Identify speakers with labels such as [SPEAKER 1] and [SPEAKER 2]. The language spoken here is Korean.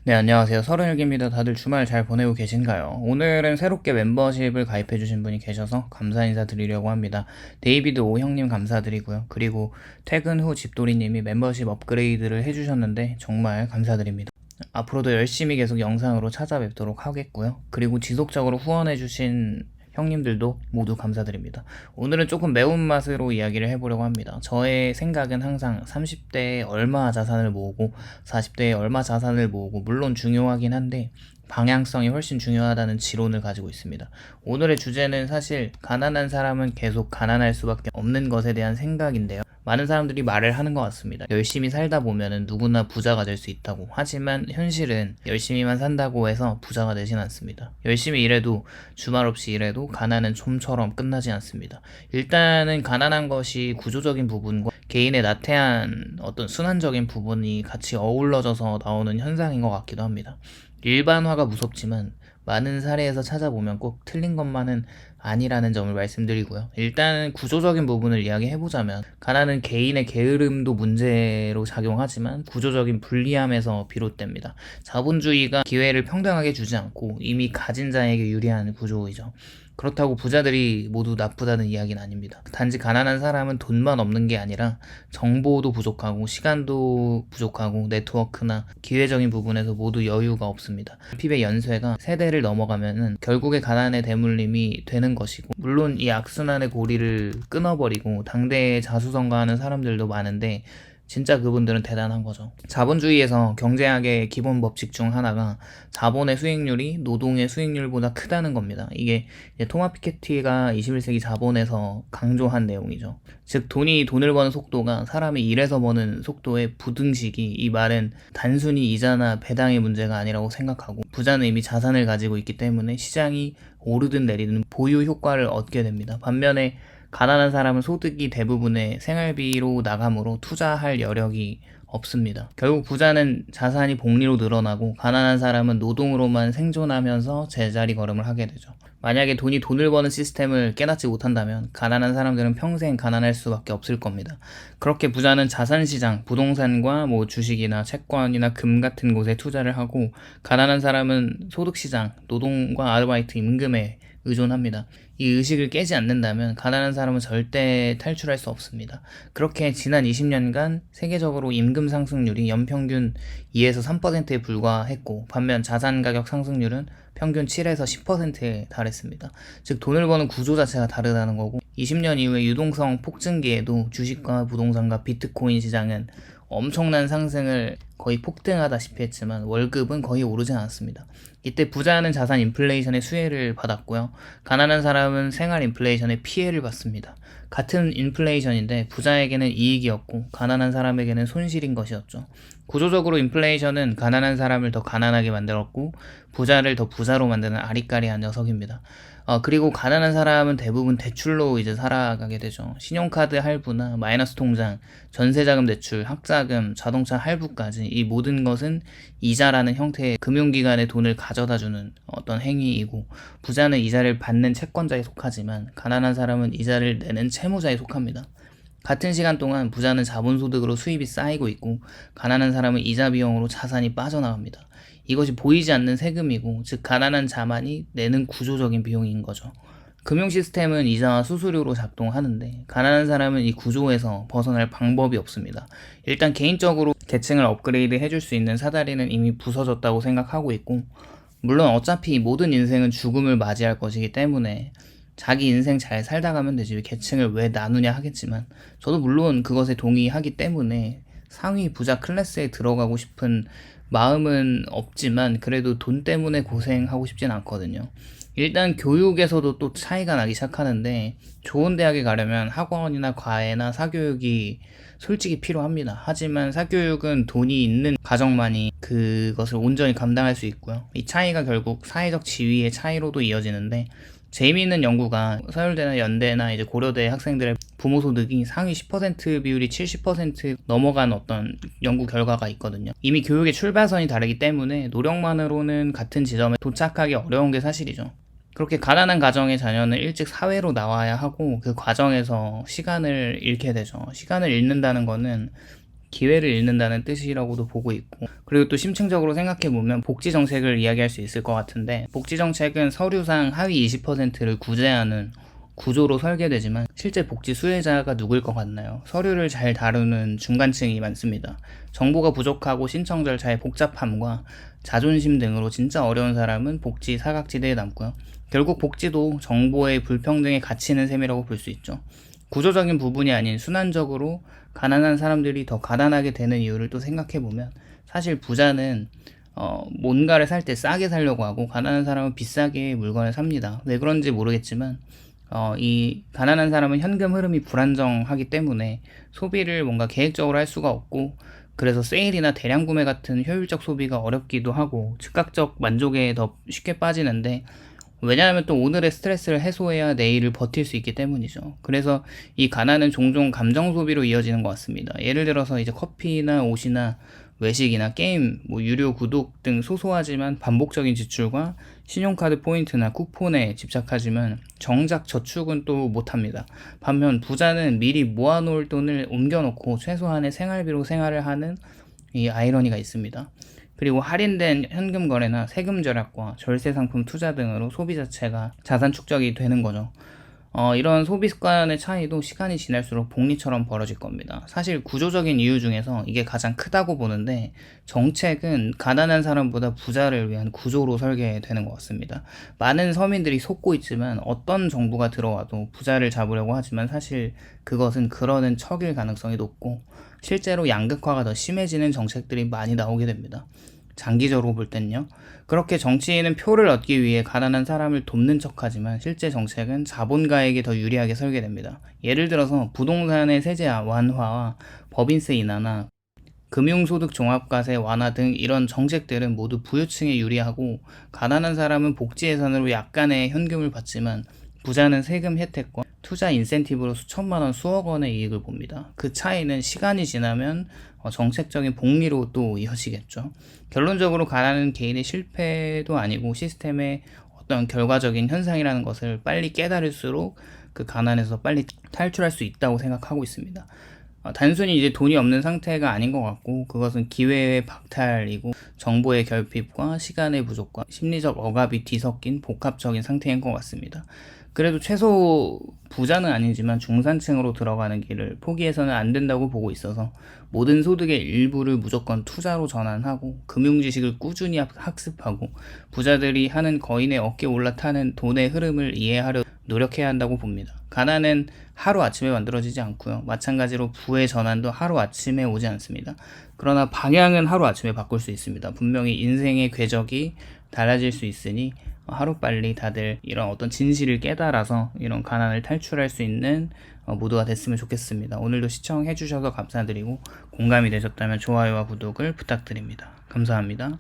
[SPEAKER 1] 네, 안녕하세요. 서른일기입니다. 다들 주말 잘 보내고 계신가요? 오늘은 새롭게 멤버십을 가입해주신 분이 계셔서 감사 인사 드리려고 합니다. 데이비드 오 형님 감사드리고요. 그리고 퇴근 후 집돌이님이 멤버십 업그레이드를 해주셨는데 정말 감사드립니다. 앞으로도 열심히 계속 영상으로 찾아뵙도록 하겠고요. 그리고 지속적으로 후원해주신 형님들도 모두 감사드립니다. 오늘은 조금 매운맛으로 이야기를 해보려고 합니다. 저의 생각은 항상 30대에 얼마 자산을 모으고 40대에 얼마 자산을 모으고 물론 중요하긴 한데 방향성이 훨씬 중요하다는 지론을 가지고 있습니다. 오늘의 주제는 사실 가난한 사람은 계속 가난할 수밖에 없는 것에 대한 생각인데요. 많은 사람들이 말을 하는 것 같습니다. 열심히 살다 보면은 누구나 부자가 될 수 있다고. 하지만 현실은 열심히만 산다고 해서 부자가 되진 않습니다. 열심히 일해도 주말 없이 일해도 가난은 좀처럼 끝나지 않습니다. 일단은 가난한 것이 구조적인 부분과 개인의 나태한 어떤 순환적인 부분이 같이 어우러져서 나오는 현상인 것 같기도 합니다. 일반화가 무섭지만 많은 사례에서 찾아보면 꼭 틀린 것만은 아니라는 점을 말씀드리고요. 일단 구조적인 부분을 이야기해보자면 가난은 개인의 게으름도 문제로 작용하지만 구조적인 불리함에서 비롯됩니다. 자본주의가 기회를 평등하게 주지 않고 이미 가진 자에게 유리한 구조이죠. 그렇다고 부자들이 모두 나쁘다는 이야기는 아닙니다. 단지 가난한 사람은 돈만 없는 게 아니라 정보도 부족하고 시간도 부족하고 네트워크나 기회적인 부분에서 모두 여유가 없습니다. 핍의 연쇄가 세대를 넘어가면은 결국에 가난의 대물림이 되는 것이고, 물론 이 악순환의 고리를 끊어버리고 당대에 자수성가하는 사람들도 많은데 진짜 그분들은 대단한 거죠. 자본주의에서 경제학의 기본 법칙 중 하나가 자본의 수익률이 노동의 수익률보다 크다는 겁니다. 이게 토마 피케티가 21세기 자본에서 강조한 내용이죠. 즉 돈을 버는 속도가 사람이 일해서 버는 속도의 부등식이, 이 말은 단순히 이자나 배당의 문제가 아니라고 생각하고 부자는 이미 자산을 가지고 있기 때문에 시장이 오르든 내리든 보유 효과를 얻게 됩니다. 반면에 가난한 사람은 소득이 대부분의 생활비로 나가므로 투자할 여력이 없습니다. 결국 부자는 자산이 복리로 늘어나고 가난한 사람은 노동으로만 생존하면서 제자리 걸음을 하게 되죠. 만약에 돈을 버는 시스템을 깨닫지 못한다면 가난한 사람들은 평생 가난할 수밖에 없을 겁니다. 그렇게 부자는 자산시장, 부동산과 주식이나 채권이나 금 같은 곳에 투자를 하고, 가난한 사람은 소득시장, 노동과 아르바이트, 임금에 의존합니다. 이 의식을 깨지 않는다면 가난한 사람은 절대 탈출할 수 없습니다. 그렇게 지난 20년간 세계적으로 임금 상승률이 연평균 2에서 3%에 불과했고, 반면 자산 가격 상승률은 평균 7에서 10%에 달했습니다. 즉 돈을 버는 구조 자체가 다르다는 거고, 20년 이후에 유동성 폭증기에도 주식과 부동산과 비트코인 시장은 엄청난 상승을 거의 폭등하다시피 했지만 월급은 거의 오르지 않았습니다. 이때 부자는 자산 인플레이션의 수혜를 받았고요. 가난한 사람은 생활 인플레이션의 피해를 받습니다. 같은 인플레이션인데 부자에게는 이익이었고 가난한 사람에게는 손실인 것이었죠. 구조적으로 인플레이션은 가난한 사람을 더 가난하게 만들었고 부자를 더 부자로 만드는 아리까리한 녀석입니다. 그리고 가난한 사람은 대부분 대출로 이제 살아가게 되죠. 신용카드 할부나 마이너스 통장, 전세자금 대출, 학자금, 자동차 할부까지 이 모든 것은 이자라는 형태의 금융기관에 돈을 가져다주는 어떤 행위이고, 부자는 이자를 받는 채권자에 속하지만 가난한 사람은 이자를 내는 채무자에 속합니다. 같은 시간 동안 부자는 자본소득으로 수입이 쌓이고 있고 가난한 사람은 이자 비용으로 자산이 빠져나갑니다. 이것이 보이지 않는 세금이고, 즉 가난한 자만이 내는 구조적인 비용인 거죠. 금융 시스템은 이자와 수수료로 작동하는데 가난한 사람은 이 구조에서 벗어날 방법이 없습니다. 일단 개인적으로 계층을 업그레이드 해줄 수 있는 사다리는 이미 부서졌다고 생각하고 있고, 물론 어차피 모든 인생은 죽음을 맞이할 것이기 때문에 자기 인생 잘 살다 가면 되지 왜 계층을 왜 나누냐 하겠지만, 저도 물론 그것에 동의하기 때문에 상위 부자 클래스에 들어가고 싶은 마음은 없지만 그래도 돈 때문에 고생하고 싶진 않거든요. 일단 교육에서도 또 차이가 나기 시작하는데, 좋은 대학에 가려면 학원이나 과외나 사교육이 솔직히 필요합니다. 하지만 사교육은 돈이 있는 가정만이 그것을 온전히 감당할 수 있고요. 이 차이가 결국 사회적 지위의 차이로도 이어지는데, 재미있는 연구가 서울대나 연대나 이제 고려대 학생들의 부모 소득이 상위 10% 비율이 70% 넘어간 어떤 연구 결과가 있거든요. 이미 교육의 출발선이 다르기 때문에 노력만으로는 같은 지점에 도착하기 어려운 게 사실이죠. 그렇게 가난한 가정의 자녀는 일찍 사회로 나와야 하고 그 과정에서 시간을 잃게 되죠. 시간을 잃는다는 거는 기회를 잃는다는 뜻이라고도 보고 있고, 그리고 또 심층적으로 생각해보면 복지 정책을 이야기할 수 있을 것 같은데, 복지 정책은 서류상 하위 20%를 구제하는 구조로 설계되지만 실제 복지 수혜자가 누굴 것 같나요? 서류를 잘 다루는 중간층이 많습니다. 정보가 부족하고 신청 절차의 복잡함과 자존심 등으로 진짜 어려운 사람은 복지 사각지대에 남고요. 결국 복지도 정보의 불평등에 갇히는 셈이라고 볼 수 있죠. 구조적인 부분이 아닌 순환적으로 가난한 사람들이 더 가난하게 되는 이유를 또 생각해보면, 사실 부자는 뭔가를 살 때 싸게 사려고 하고 가난한 사람은 비싸게 물건을 삽니다. 왜 그런지 모르겠지만 이 가난한 사람은 현금 흐름이 불안정하기 때문에 소비를 뭔가 계획적으로 할 수가 없고, 그래서 세일이나 대량 구매 같은 효율적 소비가 어렵기도 하고 즉각적 만족에 더 쉽게 빠지는데, 왜냐하면 또 오늘의 스트레스를 해소해야 내일을 버틸 수 있기 때문이죠. 그래서 이 가난은 종종 감정 소비로 이어지는 것 같습니다. 예를 들어서 이제 커피나 옷이나 외식이나 게임, 유료 구독 등 소소하지만 반복적인 지출과 신용카드 포인트나 쿠폰에 집착하지만 정작 저축은 또 못합니다. 반면 부자는 미리 모아놓을 돈을 옮겨놓고 최소한의 생활비로 생활을 하는 이 아이러니가 있습니다. 그리고 할인된 현금 거래나 세금 절약과 절세 상품 투자 등으로 소비 자체가 자산 축적이 되는 거죠. 이런 소비 습관의 차이도 시간이 지날수록 복리처럼 벌어질 겁니다. 사실 구조적인 이유 중에서 이게 가장 크다고 보는데, 정책은 가난한 사람보다 부자를 위한 구조로 설계되는 것 같습니다. 많은 서민들이 속고 있지만 어떤 정부가 들어와도 부자를 잡으려고 하지만 사실 그것은 그러는 척일 가능성이 높고, 실제로 양극화가 더 심해지는 정책들이 많이 나오게 됩니다. 장기적으로 볼 땐요. 그렇게 정치인은 표를 얻기 위해 가난한 사람을 돕는 척하지만 실제 정책은 자본가에게 더 유리하게 설계됩니다. 예를 들어서 부동산의 세제 완화와 법인세 인하나 금융소득 종합과세 완화 등 이런 정책들은 모두 부유층에 유리하고, 가난한 사람은 복지 예산으로 약간의 현금을 받지만 부자는 세금 혜택과 투자 인센티브로 수천만 원, 수억 원의 이익을 봅니다. 그 차이는 시간이 지나면 정책적인 복리로 또 이어지겠죠. 결론적으로 가난은 개인의 실패도 아니고 시스템의 어떤 결과적인 현상이라는 것을 빨리 깨달을수록 그 가난에서 빨리 탈출할 수 있다고 생각하고 있습니다. 단순히 이제 돈이 없는 상태가 아닌 것 같고, 그것은 기회의 박탈이고 정보의 결핍과 시간의 부족과 심리적 억압이 뒤섞인 복합적인 상태인 것 같습니다. 그래도 최소 부자는 아니지만 중산층으로 들어가는 길을 포기해서는 안 된다고 보고 있어서, 모든 소득의 일부를 무조건 투자로 전환하고 금융 지식을 꾸준히 학습하고 부자들이 하는 거인의 어깨 올라타는 돈의 흐름을 이해하려 노력해야 한다고 봅니다. 가난은 하루아침에 만들어지지 않고요. 마찬가지로 부의 전환도 하루아침에 오지 않습니다. 그러나 방향은 하루아침에 바꿀 수 있습니다. 분명히 인생의 궤적이 달라질 수 있으니 하루빨리 다들 이런 어떤 진실을 깨달아서 이런 가난을 탈출할 수 있는 모두가 됐으면 좋겠습니다. 오늘도 시청해주셔서 감사드리고, 공감이 되셨다면 좋아요와 구독을 부탁드립니다. 감사합니다.